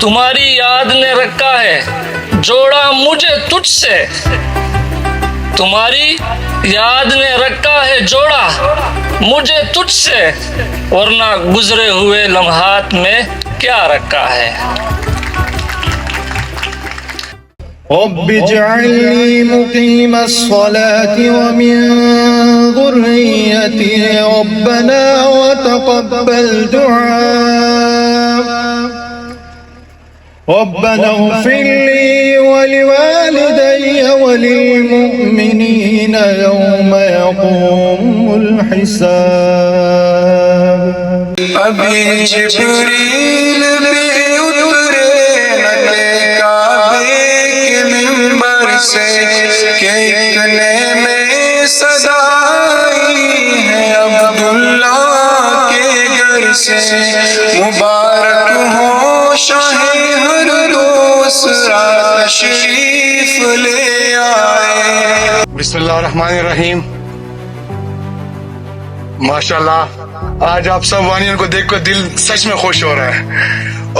تمہاری یاد نے رکھا ہے جوڑا مجھے تجھ سے، تمہاری یاد نے رکھا ہے جوڑا مجھے تجھ سے، ورنہ گزرے ہوئے لمحات میں کیا رکھا ہے۔ رب اجعلني مقيم الصلاة ومن ذريتي ربنا وتقبل دعاء ربنا اغفر لي ولوالدي وللمؤمنين يوم يقوم الحساب۔ ابھی جبریل بھی اترے نہ کعبے کے منبر سے کہ اتنے میں صدا آئی ہے عبداللہ کے گھر سے، مبارک ہو شاہ ہر دوسرا تشریف لے آئے۔ بسم اللہ الرحمن الرحیم۔ ماشاءاللہ آج آپ سب وانین کو دیکھ کر دل سچ میں خوش ہو رہا ہے،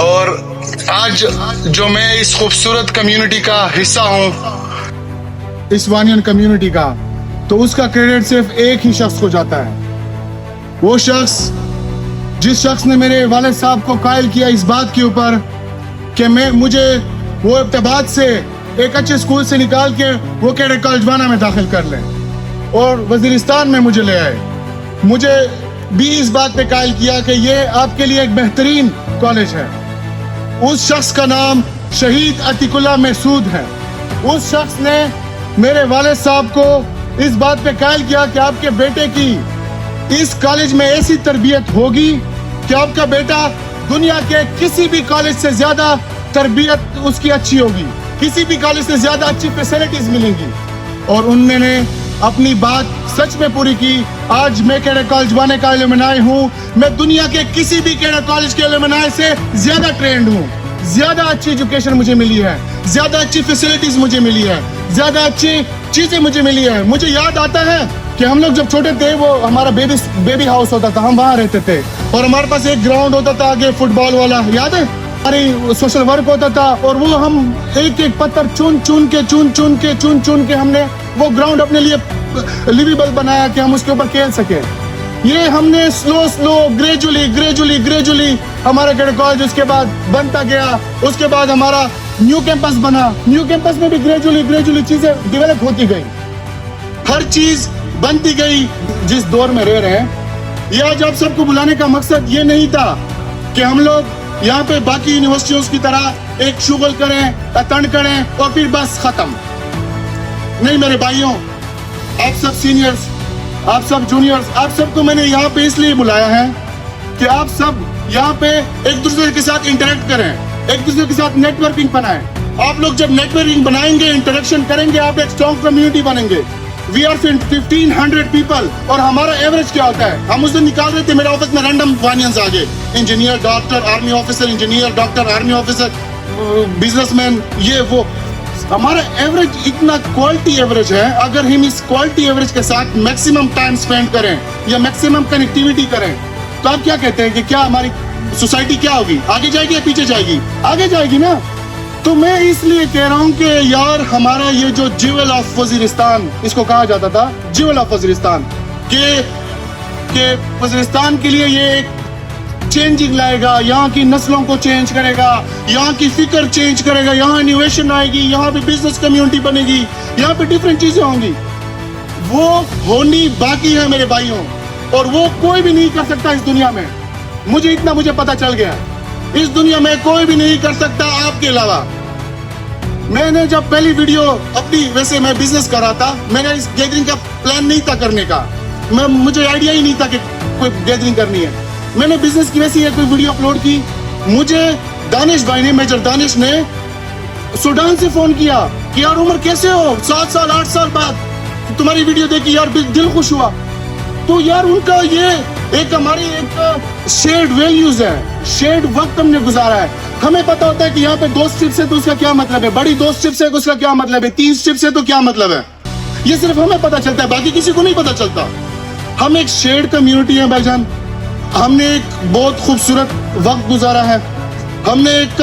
اور آج جو میں اس خوبصورت کمیونٹی کا حصہ ہوں، اس وانین کمیونٹی کا، تو اس کا کریڈٹ صرف ایک ہی شخص کو جاتا ہے، وہ شخص جس شخص نے میرے والد صاحب کو قائل کیا اس بات کے اوپر کہ مجھے وہ ابتداء سے ایک اچھے اسکول سے نکال کے وہ کیڈٹ کالج وانا میں داخل کر لیں اور وزیرستان میں مجھے لے آئے۔ مجھے بھی اس بات پہ قائل کیا کہ یہ آپ کے لیے ایک بہترین کالج ہے۔ اس شخص کا نام شہید عتیق اللہ محسود ہے۔ اس شخص نے میرے والد صاحب کو اس بات پہ قائل کیا کہ آپ کے بیٹے کی اس کالج میں ایسی تربیت ہوگی کہ آپ کا بیٹا دنیا کے کسی بھی کالج سے زیادہ تربیت اس کی اچھی ہوگی، کسی بھی کالج سے زیادہ اچھی فیسلٹیز ملیں گی، اور انہوں نے اپنی بات سچ میں پوری کی۔ آج میں کیڈٹ کالج وانے کا الومنائی ہوں، میں دنیا کے کسی بھی کیڈٹ کالج کے الومنائی سے زیادہ ٹرینڈ ہوں، زیادہ اچھی ایجوکیشن مجھے ملی ہے، زیادہ اچھی فیسلٹیز مجھے ملی ہے، زیادہ اچھی چیزیں مجھے ملی ہے۔ مجھے یاد آتا ہے کہ ہم لوگ جب چھوٹے تھے وہ ہمارا بیبی ہاؤس ہوتا تھا، ہم وہاں رہتے تھے، اور ہمارے پاس ایک گراؤنڈ ہوتا تھا آگے فٹ بال والا، یاد ہے؟ ہماری سوشل ورک ہوتا تھا، اور وہ ہم ایک ایک پتھر چون کے ہم نے وہ گراؤنڈ اپنے لیے لیویبل بنایا کہ ہم اس کے اوپر کھیل سکے۔ یہ ہم نے سلو گریجولی ہمارا کیڈٹ کالج اس کے بعد بنتا گیا۔ اس کے بعد ہمارا نیو کیمپس بنا، نیو کیمپس میں بھی گریجولی چیزیں ڈیولپ ہوتی گئی، ہر چیز بنتی گئی جس دور میں رہ رہے ہیں۔ یہ آج آپ سب کو بلانے کا مقصد یہ نہیں تھا کہ ہم لوگ یہاں پہ باقی یونیورسٹیوں کی طرح ایک شغل کریں، اٹینڈ کریں اور پھر بس ختم۔ نہیں میرے بھائیوں، آپ سب سینئرز، آپ سب جونیئرز، آپ سب کو میں نے یہاں پہ اس لیے بلایا ہے کہ آپ سب یہاں پہ ایک دوسرے کے ساتھ انٹریکٹ کریں، ایک دوسرے کے ساتھ نیٹ ورکنگ بنائیں۔ آپ لوگ جب نیٹ ورکنگ بنائیں گے، انٹریکشن کریں گے، آپ ایک اسٹرانگ کمیونٹی بنیں گے۔ وی آر 1500 پیپل، اور ہمارا ایوریج کیا ہوتا ہے؟ ہم اس دن نکال رہے تھے، میرے آفس میں رینڈم وانینز آ گئے، engineer, doctor, army officer, engineer, doctor, army officer, business man, یہ وہ۔ ہمارا ایوریج اتنا کوالٹی ایوریج ہے، اگر ہم اس کوالٹی ایوریج کے ساتھ میکسیمم ٹائم سپینڈ کریں یا میکسیمم کنیکٹیویٹی کریں، تو آپ کیا کہتے ہیں کہ کیا ہماری سوسائٹی کیا ہوگی؟ آگے جائے گی یا پیچھے جائے گی؟ آگے جائے گی نا۔ تو میں اس لیے کہہ رہا ہوں کہ یار ہمارا یہ جو جیول آف وزیرستان اس کو کہا جاتا تھا، جیول آف وزیرستان، کہ وزیرستان کے لیے یہ ایک چینجنگ لائے گا، یہاں کی نسلوں کو چینج کرے گا، یہاں کی فکر چینج کرے گا، یہاں انوویشن آئے گی، یہاں پہ بزنس کمیونٹی بنے گی، یہاں پہ ڈیفرنٹ چیزیں ہوں گی۔ وہ ہونی باقی ہے میرے بھائیوں، اور وہ کوئی بھی نہیں کر سکتا اس دنیا میں۔ مجھے پتا چل گیا، اس دنیا میں کوئی بھی نہیں کر سکتا آپ کے علاوہ۔ میں نے جب پہلی ویڈیو اپنی، ویسے میں بزنس کر رہا تھا، میں نے اس گیدرنگ کا پلان نہیں تھا کرنے کا، مجھے آئیڈیا ہی نہیں تھا کہ کوئی گیدرنگ کرنی ہے۔ میں نے بزنس کی ویسی کوئی ویڈیو اپلوڈ کی، مجھے دانش بھائی نے، میجر دانش نے سوڈان سے فون کیا کہ یار عمر کیسے ہو، 7 سال 8 سال بعد تمہاری ویڈیو دیکھی یار دل خوش ہوا۔ تو یار ان کا یہ ایک ہماری ایک شیئرڈ ویلیوز ہے، شیئرڈ وقت ہم نے گزارا ہے۔ ہمیں پتا ہوتا ہے کہ یہاں پہ 2 اسٹرپس ہے تو اس کا کیا مطلب ہے، بڑی 2 اسٹرپس ہے تو اس کا کیا مطلب ہے، 3 اسٹرپس ہے تو کیا مطلب ہے۔ یہ صرف ہمیں پتا چلتا ہے، باقی کسی کو نہیں پتا چلتا۔ ہم ایک شیئرڈ کمیونٹی ہے بھائی جان، ہم نے ایک بہت خوبصورت وقت گزارا ہے، ہم نے ایک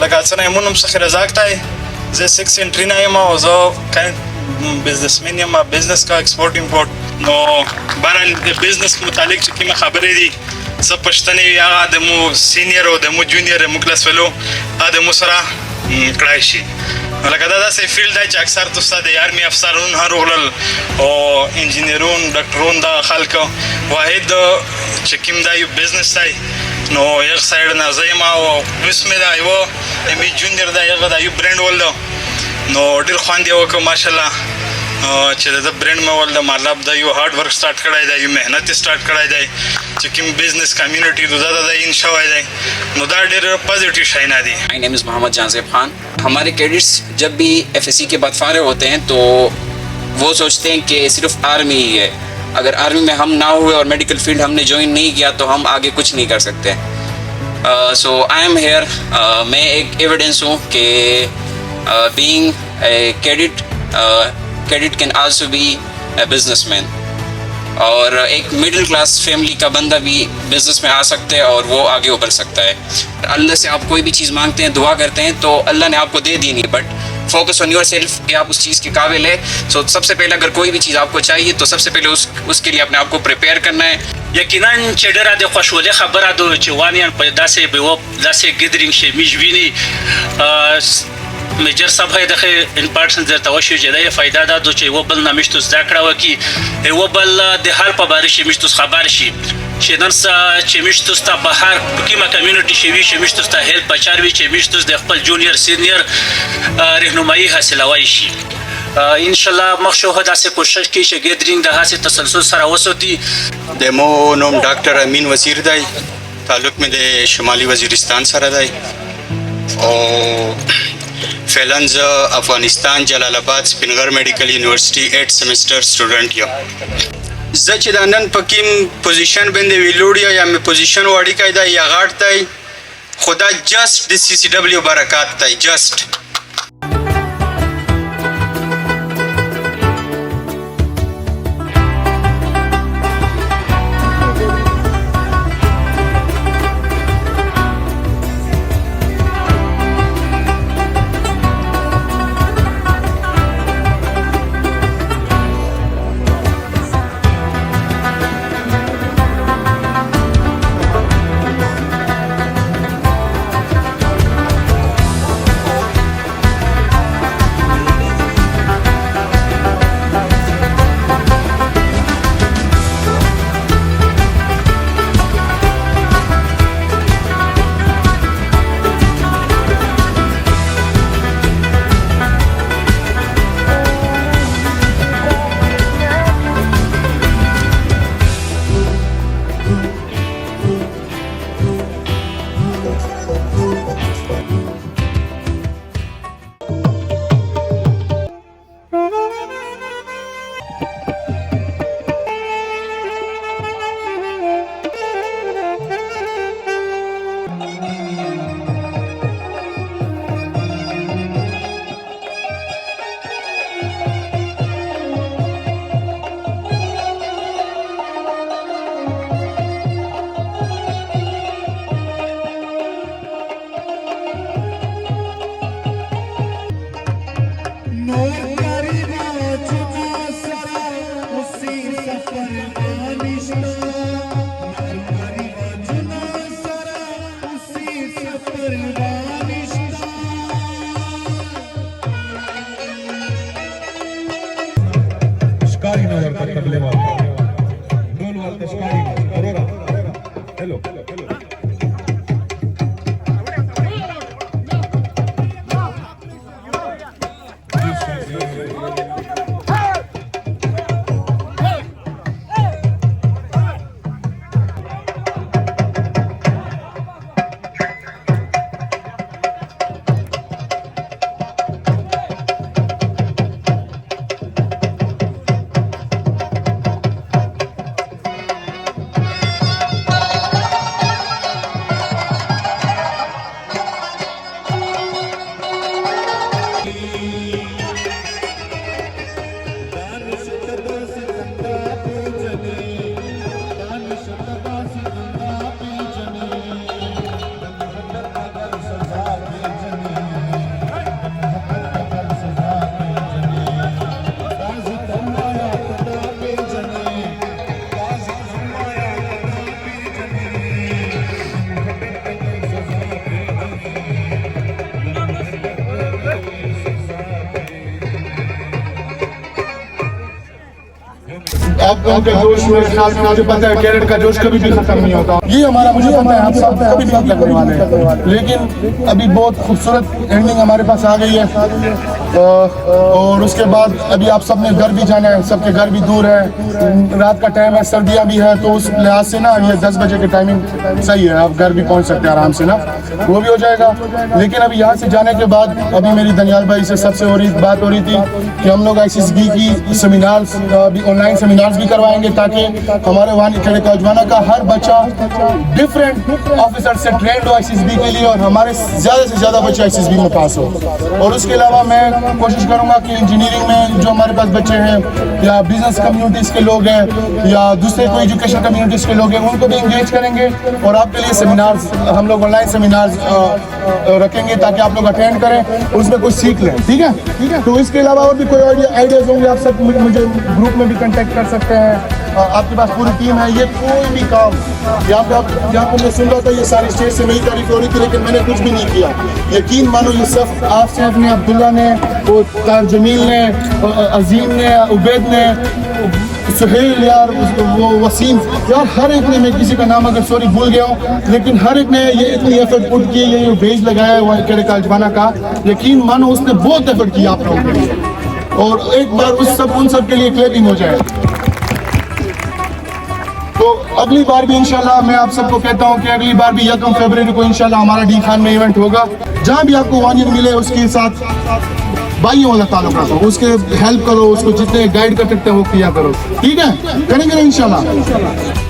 لکه څنګه مونږ هم څخه رزاق تای زه 6 انټری نه یم او زه بزنسمن یم بزنس کا ایکسپورټ امپورټ نو بهرحال د بزنس متعلق چې کومه خبرې دي زه پښتنې وي هغه د مو سینیر او د مو جونیئر مو کلاس فلو هغه د مو سره کړای شي لکه دا داسې فیلډ دی چې اکثر تاسو د آرمي افسرون هم راغلل او انجینرون ډاکټرون دا خلک واحد چې کوم دا یو بزنس دی نو یو سایډ نه زه یم او اوس مې دا یوه مې جونیئر دی هغه دا یو برانډ ولده نو ډېر خوند یې وکړ ماشاءالله چې د برانډ مې ولده مطلب دا یو هارډ ورک سٹارټ کړی دی یو محنت سٹارټ کړی دی چې کوم بزنس کمیونټي دا ان شوی دی نو دا ډېر پازیټیو شیونه دي. مائی نیم از محمد جان زیب خان. ہمارے کیڈٹس جب بھی ایف ایس سی کے بعد فارغ ہوتے ہیں تو وہ سوچتے ہیں کہ صرف آرمی ہی ہے, اگر آرمی میں ہم نہ ہوئے اور میڈیکل فیلڈ ہم نے جوائن نہیں کیا تو ہم آگے کچھ نہیں کر سکتے. سو آئی ایم ہیئر, میں ایک ایویڈنس ہوں کہ being a cadet can also be a business, اور ایک مڈل کلاس فیملی کا بندہ بھی بزنس میں آ سکتا ہے اور وہ آگے ابھر سکتا ہے. اللہ سے آپ کوئی بھی چیز مانگتے ہیں, دعا کرتے ہیں تو اللہ نے آپ کو دے دی نہیں, but focus on your self کہ آپ اس چیز کے قابل ہے. سو سب سے پہلے اگر کوئی بھی چیز آپ کو چاہیے تو سب سے پہلے اس کے لیے اپنے آپ کو پریپیئر کرنا ہے. یقینا چې ډېره د خوشحالۍ خبره ده چې وانیان په داسې ګدرینګ شي موږ ویني میجر صاحب د امپارټنس درته وشي چې دا فایده ده چې یو بل نه مشتو زده کړه وکړي, یو بل د حال په باره شي مشتو خبر شي چې نن چې مشتو ته بهر کومه کمیونټي شي وي چې مشتو ته هیلپ پچار وي چې مشتو د خپل جونیئر سینیئر رهنمایي حاصلوي شي. ان شاء الله مخشو داسې کوشش کوي چې ګیدرینګ د هاسې تسلسل سره وسوتي. د مو نوم ډاکټر امین وزیر دی, تعلق مې د شمالي وزیرستان سره دی او فعلا زه افغانستان جلال آباد سپینغر میډیکل یونیورسيټي 8 سیمسټر سټوډنټ یم. زه چې دا نن په کوم پوزیشن باندې ویلوړی یا مې پوزیشن وړی کایدا یا غاټ دی خدا جست د سی سی ډبلیو برکات دی جست. آپ لوگوں کے جوش میں خیال سے مجھے پتا ہے کیڈٹ کا جوش کبھی بھی ختم نہیں ہوتا. یہ ہمارا مجھے پتا ہے آپ سب کبھی بھی نہیں لگنے والے ہیں, لیکن ابھی بہت خوبصورت اینڈنگ ہمارے پاس آ گئی ہے. اور اس کے بعد ابھی آپ سب نے گھر بھی جانا ہے, سب کے گھر بھی دور ہے, رات کا ٹائم ہے, سردیاں بھی ہے, تو اس لحاظ سے نا یہ 10 بجے کی ٹائمنگ صحیح ہے, آپ گھر بھی پہنچ سکتے ہیں آرام سے نا, وہ بھی ہو جائے گا. لیکن ابھی یہاں سے جانے کے بعد ابھی میری دنیال بھائی سے سب سے بات ہو رہی تھی کہ ہم لوگ ICSB کی سیمینارز بھی آن لائن سیمینارز بھی کروائیں گے, تاکہ ہمارے وانی کیڈٹ کالج وانا کا ہر بچہ ڈفرینٹ آفیسر سے ٹرینڈ ہو ICSB کے لیے, اور ہمارے زیادہ سے زیادہ بچے ICSB میں پاس ہو. اور اس کے علاوہ میں کوشش کروں گا کہ انجینئرنگ میں جو ہمارے پاس بچے ہیں, یا بزنس کمیونٹیز کے لوگ ہیں, یا دوسرے کوئی ایجوکیشن کمیونٹیز کے لوگ ہیں, ان کو بھی انگیج کریں گے, اور آپ کے لیے سیمینارز ہم لوگ آن لائن سیمینارز رکھیں گے تاکہ آپ لوگ اٹینڈ کریں, اس میں کچھ سیکھ لیں. ٹھیک ہے, تو اس کے علاوہ اور بھی کوئی آئیڈیاز ہوں گے آپ سب مجھے گروپ میں بھی کنٹیکٹ کر سکتے ہیں. آپ کے پاس پوری ٹیم ہے. یہ کوئی بھی کام یہاں پہ میں سن رہا تھا, یہ ساری اسٹیج سے میری تعریف ہو رہی تھی, لیکن میں نے کچھ بھی نہیں کیا. یقین مانو یہ سب آصف نے, عبداللہ نے, وہ جمیل نے, عظیم نے, عبید نے, سہیل یار, وہ وسیم یار, ہر ایک نے, میں کسی کا نام اگر سوری بھول گیا ہوں, لیکن ہر ایک نے یہ اتنی ایفرٹ پٹ کی, یہ بیج لگایا ہے کیڈٹ کالج وانا کا. یقین مانو اس نے بہت ایفرٹ کیا آپ لوگوں کے لیے, اور ایک بار ان سب کے لیے کلیپنگ ہو جائے. تو اگلی بار بھی انشاءاللہ میں آپ سب کو کہتا ہوں کہ اگلی بار بھی 1 فروری کو انشاءاللہ ہمارا ڈی خان میں ایونٹ ہوگا. جہاں بھی آپ کو وانین ملے اس کے ساتھ بھائیوں والا تعلق رکھو, اس کے ہیلپ کرو, اس کو جتنے گائیڈ کر سکتے ہیں وہ کیا کرو. ٹھیک ہے, کریں گے انشاءاللہ.